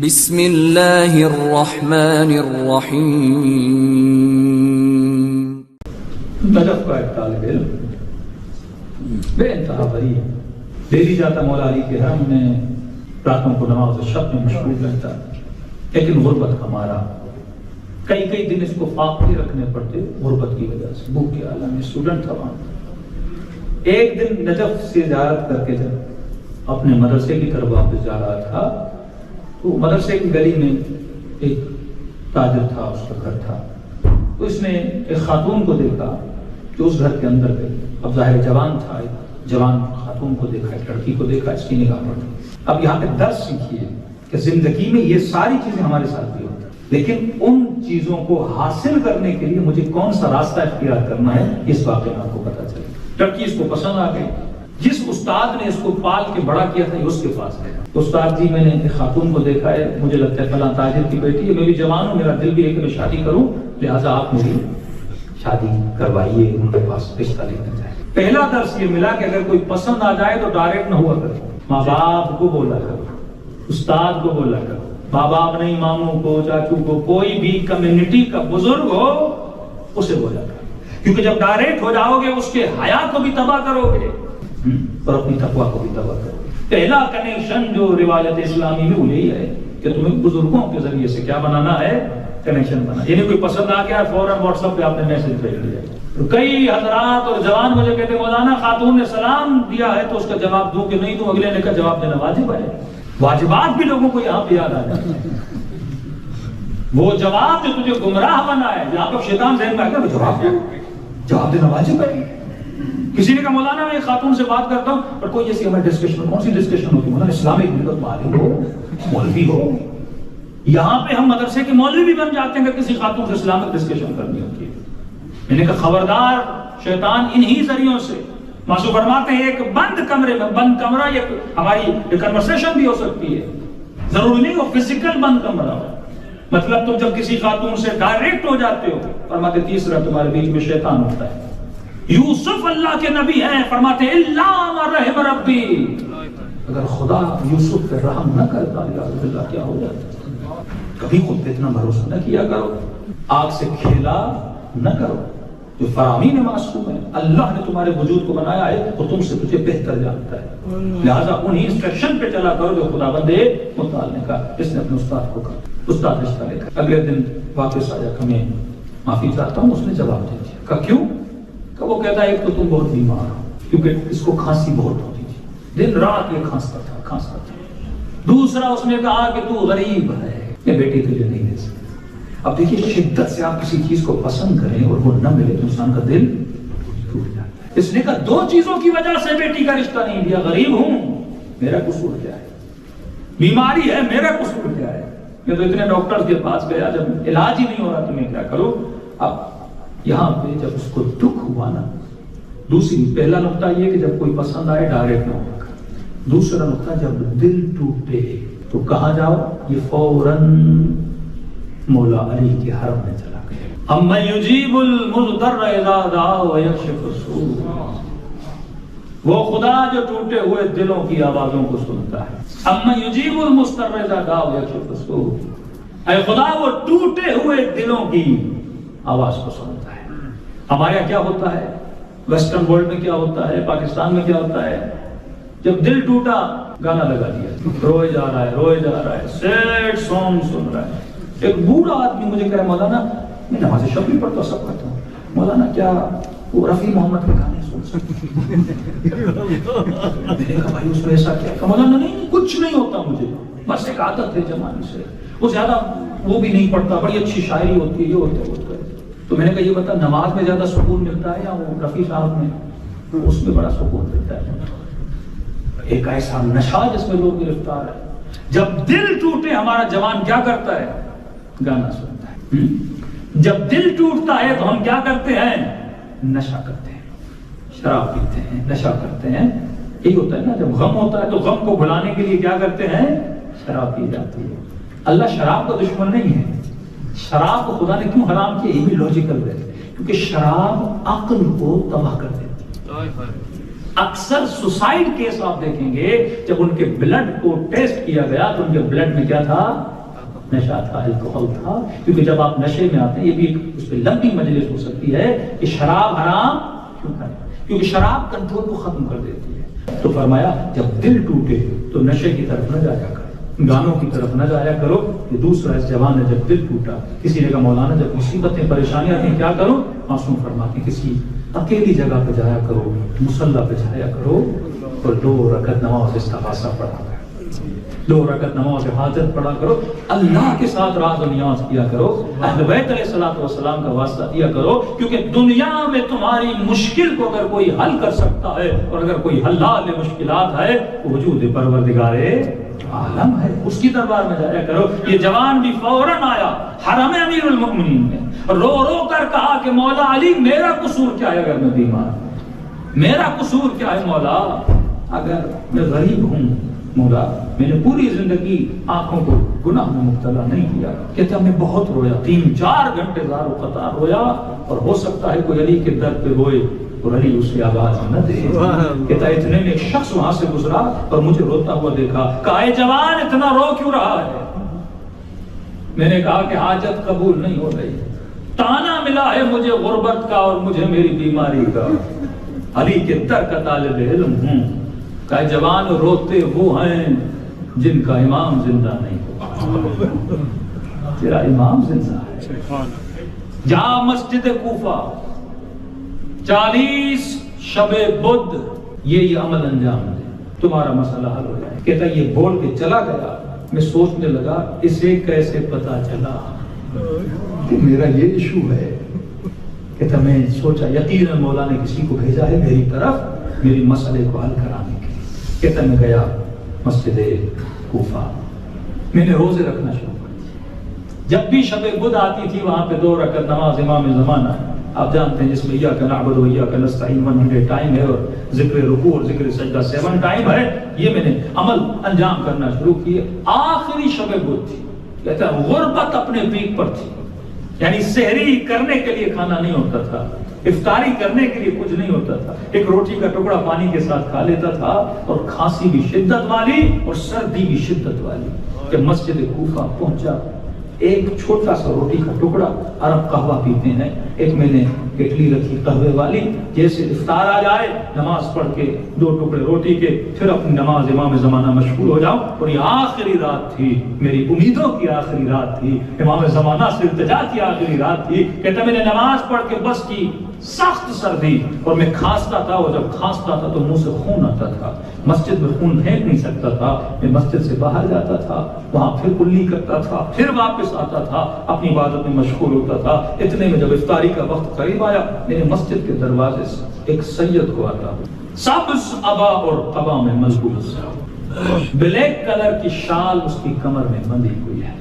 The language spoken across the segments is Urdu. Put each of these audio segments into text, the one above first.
بسم اللہ الرحمن الرحیم۔ نجف کا ایک طالب علم بے انتہا غریب دہلی جاتا، مولا علی کے حرم میں راتوں کو نماز شب میں مشغول رہتا، لیکن غربت کا مارا کئی دن اس کو فاقے رکھنے پڑتے غربت کی وجہ سے، بھوک کے عالم میں اسٹوڈنٹ تھا وہاں۔ ایک دن نجف سے زیارت کر کے جب اپنے مدرسے کی طرف واپس جا رہا تھا تو مدرسے کی گلی میں ایک تاجر تھا، اس کا گھر تھا، تو اس نے ایک خاتون کو دیکھا جو اس گھر کے اندر گئی۔ اب ظاہر جوان تھا، ایک جوان خاتون کو دیکھا، ایک لڑکی کو دیکھا، اس کی نگاہ پڑی۔ اب یہاں پہ درس سیکھیے کہ زندگی میں یہ ساری چیزیں ہمارے ساتھ بھی ہوتی ہیں، لیکن ان چیزوں کو حاصل کرنے کے لیے مجھے کون سا راستہ اختیار کرنا ہے، اس واقعے میں آپ کو پتہ چلے۔ لڑکی اس کو پسند آ گئی، جس استاد نے اس کو پال کے بڑا کیا تھا یہ اس کے پاس گیا۔ استاد جی، میں نے ایک خاتون کو دیکھا ہے، مجھے لگتا ہے فلاں تاجر کی بیٹی ہے، میں بھی جوان ہوں، میرا دل بھی ہے کہ میں شادی کروں، لہٰذا آپ میری شادی کروائیے، ان کے پاس رشتہ لینا چاہیے۔ پہلا درس یہ ملا کہ اگر کوئی پسند آ جائے تو ڈائریکٹ نہ ہوا کرو، ماں باپ کو بولا کرو، استاد کو بولا کرو، ماں باپ نہیں، ماموں کو، چاچو کو، کوئی بھی کمیونٹی کا بزرگ ہو اسے بولا کرو، کیونکہ جب ڈائریکٹ ہو جاؤ گے اس کے حیا کو بھی تباہ کرو گے اور اپنی تقویٰ کو بھی تباہ کرو گے۔ پہلا کنیکشن جو روایت اسلامی میں وہ یہی ہے کہ تمہیں بزرگوں کے ذریعے سے کیا بنانا ہے، کنیکشن بنا۔ یعنی کوئی پسند آ گیا فوراً واٹس ایپ پہ آپ نے میسج بھیج دیا۔ کئی حضرات اور جوان مجھے کہتے مولانا خاتون نے سلام دیا ہے تو اس کا جواب دوں کہ نہیں دوں، اگلے نے کا جواب دینا واجب ہے۔ واجبات بھی لوگوں کو یہاں پہ یاد آ جاتے ہیں۔ وہ جواب جو تجھے گمراہ بنا ہے، جہاں پر شیطان ذہن میں آ گیا جواب دینا واجب ہے۔ کسی نے کہا مولانا میں خاتون سے بات کرتا ہوں پر کوئی ایسی ہماری ڈسکشن، کون سی ڈسکشن ہوتی ہے مولانا؟ اسلامک مدت معلوم ہو، مولوی ہو۔ یہاں پہ ہم مدرسے کے مولوی بھی بن جاتے ہیں کہ کسی خاتون سے اسلامک ڈسکشن کرنی ہوتی ہے۔ میں نے کہا خبردار، شیطان انہی ذریعوں سے معصوم فرماتے ہیں، ایک بند کمرے میں، بند کمرہ یہ ہماری کنورسیشن بھی ہو سکتی ہے، ضروری نہیں وہ فزیکل بند کمرہ ہو۔ مطلب تم جب کسی خاتون سے ڈائریکٹ ہو جاتے ہو، فرماتے تیسرا تمہارے بیچ میں شیطان ہوتا ہے۔ یوسف اللہ کے نبی ہیں، فرماتے الا ما رحم ربی، اگر خدا یوسف پہ رحم نہ کرتا اللہ کیا ہو جاتا۔ کبھی خود پہ اتنا بھروسہ نہ کیا کرو، آگ سے کھیلا نہ کرو، جو فرامین معصوم ہے، اللہ نے تمہارے وجود کو بنایا ہے اور تم سے تجھے بہتر جانتا ہے، لہٰذا انہی انسٹرکشن پہ چلا کرو جو خدا بندے متعال نے کہا۔ اس نے اپنے استاد کو کہا، استاد رشتہ لے کر اگلے دن واپس آیا کہ میں معافی چاہتا ہوں۔ اس نے جواب دے دیا، کہا کیوں؟ کہ وہ کہتا ہے ایک تو تم بہت بیمار ہو، کیونکہ اس کو کھانسی بہت ہوتی تھی، دن رات یہ کھانستا تھا۔ دوسرا اس نے کہا کہ تو غریب ہے، یہ بیٹی تجھے نہیں دے سکتی۔ اب دیکھیے شدت سے آپ کسی چیز کو پسند کریں اور وہ نہ ملے تو انسان کا دل ٹوٹ جاتا ہے۔ اس نے کہا دو چیزوں کی وجہ سے بیٹی کا رشتہ نہیں دیا، غریب ہوں، میرا قصور کیا ہے؟ بیماری ہے، میرا قصور کیا ہے؟ میں تو اتنے ڈاکٹر کے پاس گیا، جب علاج ہی نہیں ہو رہا تو میں کیا کروں؟ اب یہاں پہ جب اس کو دکھ ہوا نا، دوسری پہلا نقطہ یہ کہ جب کوئی پسند آئے ڈائریکٹ نہ ہو، دوسرا نقطہ جب دل ٹوٹے تو کہاں جاؤ؟ یہ فوراً مولا علی کے حرم میں چلا گیا۔ اما یجیب المضطر اذا دعا ویکشف السوء، وہ خدا جو ٹوٹے ہوئے دلوں کی آوازوں کو سنتا ہے۔ اما یجیب المضطر اذا دعا ویکشف السوء، اے خدا وہ ٹوٹے ہوئے دلوں کی آواز کو سنتا ہے۔ ہمارے یہاں کیا ہوتا ہے، ویسٹرن ورلڈ میں کیا ہوتا ہے، پاکستان میں کیا ہوتا ہے، جب دل ٹوٹا گانا لگا دیا، روئے جا رہا ہے، سیڈ سانگ سن رہا ہے۔ ایک بوڑھا آدمی مجھے کہہ رہا مولانا میں نماز شب بھی پڑھتا سب کرتا ہوں، مولانا کیا وہ رفیع محمد کے گانے سن سکتے؟ میں نے کہا بھائی اس میں ایسا کیا؟ کہ مولانا نہیں کچھ نہیں ہوتا، مجھے بس ایک عادت ہے زمانے سے، وہ زیادہ وہ بھی نہیں پڑھتا، بڑی اچھی شاعری ہوتی ہے، یہ ہوتا ہے وہ ہوتا ہے۔ تو میں نے کہا یہ بتا نماز میں زیادہ سکون ملتا ہے یا وہ رفیع صاحب میں؟ اس میں بڑا سکون ملتا ہے، ایک ایسا نشہ جس میں لوگ گرفتار ہے۔ جب دل ٹوٹے ہمارا جوان کیا کرتا ہے؟ گانا سنتا ہے۔ جب دل ٹوٹتا ہے تو ہم کیا کرتے ہیں؟ نشہ کرتے ہیں، شراب پیتے ہیں، نشہ کرتے ہیں۔ یہی ہوتا ہے نا، جب غم ہوتا ہے تو غم کو بھلانے کے لیے کیا کرتے ہیں؟ شراب پی جاتی ہے۔ اللہ شراب کا دشمن نہیں ہے، شراب کو خدا نے کیوں حرام کیا یہ بھی لاجیکل ہے، کیونکہ شراب عقل کو تباہ کر دیتی ہے۔ اکثر سوسائڈ کیس آپ دیکھیں گے جب ان کے بلڈ کو ٹیسٹ کیا گیا تو ان کے بلڈ میں کیا تھا؟ نشہ تھا، الکوہل تھا. کیونکہ جب آپ نشے میں آتے ہیں، یہ بھی اس پہ لمبی مجلس ہو سکتی ہے کہ شراب حرام کیوں کریں، کیونکہ شراب کنٹرول کو ختم کر دیتی ہے. تو فرمایا جب دل ٹوٹے تو نشے کی طرف نہ جایا کرو، گانوں کی طرف نہ جایا کرو. یہ دوسرا اس جوان نے جب دل ٹوٹا، کسی نے کہا مولانا جب مصیبتیں پریشانیاں آتی ہیں کیا کرو؟ معصوم فرماتے ہیں کسی اکیلی جگہ پہ جایا کرو، مصلی پہ جایا کرو اور 2 رکعت نماز استغاثہ پڑھا کرو، 2 رکعت نماز حاجت پڑھا کرو، اللہ کے ساتھ راز و نیاز کیا کرو، اہل بیت علیہ الصلوۃ والسلام کا واسطہ دیا کرو. کیونکہ دنیا میں تمہاری مشکل کو اگر کوئی حل کر سکتا ہے اور اگر کوئی حلال مشکلات ہے تو وجود پروردگار عالم ہے، اس کی دربار میں جایا کرو. یہ جوان بھی فوراً آیا حرم امیر المؤمنین میں، رو رو کر کہا کہ مولا علی میرا قصور کیا ہے اگر میں بیمار ہوں؟ میرا قصور کیا ہے مولا اگر میں غریب ہوں؟ مولا میں نے پوری زندگی آنکھوں کو گناہ میں مبتلا نہیں کیا. کہتا میں بہت رویا، 3-4 گھنٹے زار و قطار رویا، اور ہو سکتا ہے کوئی علی کے در پہ روئے اور علی اسے آواز نہ دے. کہتا اتنے میں ایک شخص وہاں سے گزرا اور مجھے روتا ہوا دیکھا، کہا اے جوان اتنا رو کیوں رہا ہے؟ میں نے کہا کہ حاجت قبول نہیں ہو رہی، تانا ملا ہے مجھے غربت کا اور مجھے میری بیماری کا، علی کے در کا طالب علم ہوں. کہا جوان روتے وہ ہیں جن کا امام زندہ نہیں ہو. تیرا امام زندہ ہے. جا مسجد کوفہ 40 شب بدھ یہ عمل انجام دے، تمہارا مسئلہ حل ہو جائے. کہتا یہ بول کے چلا گیا. میں سوچنے لگا اسے کیسے پتا چلا کہ میرا یہ ایشو ہے. کہتا میں سوچا یقیناً مولا نے کسی کو بھیجا ہے میری طرف میری مسئلے کو حل کرانے کے لیے. کہتا میں گیا مسجد کوفہ، میں نے روزے رکھنا شروع کر دیا. جب بھی شب بدھ آتی تھی وہاں پہ 2 رکعت نماز امام زمانہ، آپ جانتے ہیں جس میں ایاک نعبد و ایاک نستعین 100 ٹائم ہے اور ذکر رکوع اور ذکر سجدہ 7 ٹائم ہے. یہ میں نے عمل انجام کرنا شروع کیے. آخری شب بدھ تھی. کہتا غربت اپنے پیک پر تھی، یعنی سحری کرنے کے لیے کھانا نہیں ہوتا تھا، افطاری کرنے کے لیے کچھ نہیں ہوتا تھا. ایک روٹی کا ٹکڑا پانی کے ساتھ کھا لیتا تھا، اور کھانسی بھی شدت والی اور سردی بھی شدت والی. جب مسجد کوفہ پہنچا ایک چھوٹا سا روٹی کا ٹکڑا، عرب قہوہ پیتے ہیں، ایک میں نے کٹلی رکھی قہوے والی، جیسے افطار آ جائے نماز پڑھ کے 2 ٹکڑے روٹی کے پھر اپنی نماز امام زمانہ مشغول ہو جاؤں. اور یہ آخری رات تھی، میری امیدوں کی آخری رات تھی، امام زمانہ سے التجا کی آخری رات تھی. کہتا میں نے نماز پڑھ کے بس کی، سخت سردی اور میں کھانستا تھا، اور جب کھانستا تھا تو منہ سے خون آتا تھا. مسجد میں خون پھینک نہیں سکتا تھا. میں مسجد سے باہر جاتا تھا، وہاں پھر کلی کرتا تھا، پھر واپس آتا تھا، اپنی عبادت میں مشغول ہوتا تھا. اتنے میں جب افطاری کا وقت قریب آیا میں نے مسجد کے دروازے سے ایک سید کو آتا، سبز عبا اور قبا میں ملبوس، بلیک کلر کی شال اس کی کمر میں بندھی ہوئی ہے،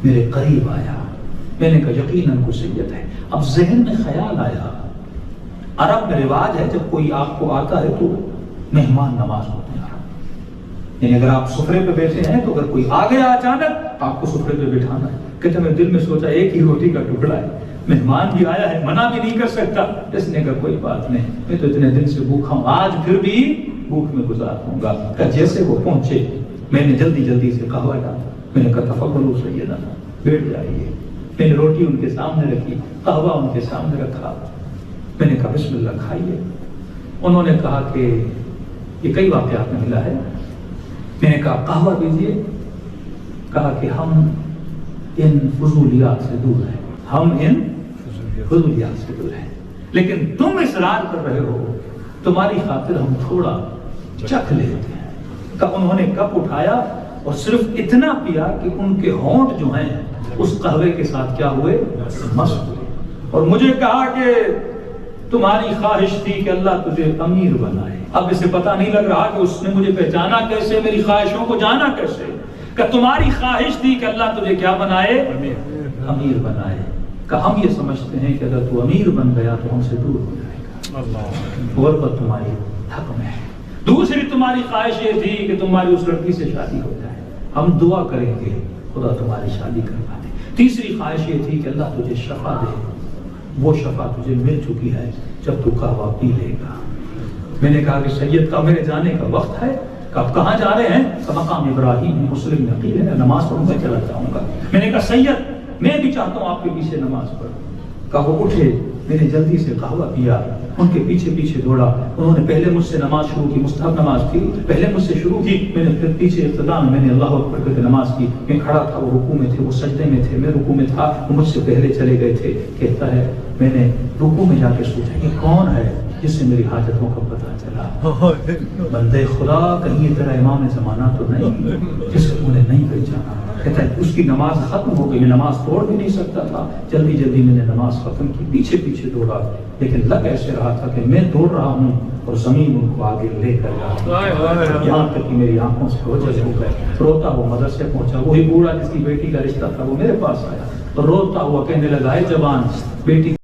میرے قریب آیا. میں نے کہا یقیناً کوئی سید ہے. اب ذہن میں خیال آیا عرب میں رواج ہے جب کوئی آپ کو آتا ہے تو مہمان نواز ہوتے ہیں، یعنی اگر آپ سفرے پہ بیٹھے ہیں تو اگر کوئی آ گیا اچانک آپ کو سفرے پہ بٹھانا ہے. کہتے میں دل میں سوچا ایک ہی روٹی کا ٹکڑا ہے، مہمان بھی آیا ہے، منع بھی نہیں کر سکتا. اس نے کہا کوئی بات نہیں، میں تو اتنے دن سے بھوکا ہوں، آج پھر بھی بھوک میں گزار دوں گا. کہ جیسے وہ پہنچے میں نے جلدی جلدی سے قہوہ ڈالا. میں نے کہا تفضلوا سیدنا، بیٹھ جائیے. میں نے روٹی ان کے سامنے رکھی، قہوہ ان کے سامنے رکھا. میں نے کہا بسم اللہ کھائیے. انہوں نے کہا کہ یہ کئی واقعات میں ملا ہے. میں نے کہا قہوہ دیجیے. کہا کہ ہم ان فضولیات سے دور ہیں، ہم ان فضولیات سے دور ہیں، لیکن تم اصرار کر رہے ہو، تمہاری خاطر ہم تھوڑا چکھ لیتے ہیں. کہ انہوں نے کپ اٹھایا اور صرف اتنا پیا کہ ان کے ہونٹ جو ہیں اس قہوے کے ساتھ کیا ہوئے؟ مست ہوئے. اور مجھے کہا کہ تمہاری خواہش تھی کہ اللہ تجھے امیر بنائے. اب اسے پتا نہیں لگ رہا کہ اس نے مجھے پہچانا کیسے، میری خواہشوں کو جانا کیسے. کہ تمہاری خواہش تھی کہ اللہ تجھے کیا بنائے؟ امیر بنائے. کہ ہم یہ سمجھتے ہیں کہ اگر تو امیر بن گیا تو ہم سے دور ہو جائے گا، غربت تمہاری حق میں ہے. دوسری تمہاری خواہش یہ تھی کہ تمہاری اس لڑکی سے شادی ہو جائے، ہم دعا کریں گے خدا تمہاری شادی کروا دے. تیسری خواہش یہ تھی کہ اللہ تجھے شفا دے، وہ شفا تجھے مل چکی ہے جب تو قہوہ پی لے گا. میں نے کہا کہ سید کا میرے جانے کا وقت ہے، کہ آپ کہاں جا رہے ہیں؟ کہ مقام ابراہیم ہے، مسلم نقیل ہے، نماز پڑھوں گا چلا جاؤں گا۔ میں نے کہا سید میں بھی چاہتا ہوں آپ کے پیچھے نماز پڑھوں۔ کہا وہ اٹھے، میں نے جلدی سے قہوہ پیا، ان کے پیچھے پیچھے دوڑا، انہوں نے پہلے مجھ سے نماز شروع کی، مستحب نماز تھی، پہلے مجھ سے شروع کی، میں نے پھر پیچھے اختتام میں نے اللہ اکبر کر کے نماز کی۔ میں کھڑا تھا، وہ رکوع میں تھے، وہ سجدے میں تھے، میں رکوع میں تھا، وہ مجھ سے پہلے چلے گئے تھے۔ کہتا ہے میں نے رکوع میں جا کے سوچا کہ کون ہے جس سے میری حاجتوں کا پتہ چلا۔ بندے خدا کہیں یہ تیرا امام زمانہ تو نہیں جس کو انہیں نہیں پہچانا۔ کہتا ہے اس کی نماز ختم ہو گئی، میں نماز توڑ بھی نہیں سکتا تھا، جلدی جلدی میں نے نماز ختم کی، پیچھے پیچھے دوڑا، لیکن لگ ایسے رہا تھا کہ میں دوڑ رہا ہوں اور زمین ان کو آگے لے کر جا رہا، یہاں تک کہ میری آنکھوں سے اوجھل ہو گئے۔ روتا ہوا مدرسے پہنچا، وہی بوڑھا جس کی بیٹی کا رشتہ تھا وہ میرے پاس آیا، روتا ہوا کہنے لگا اے جوان بیٹی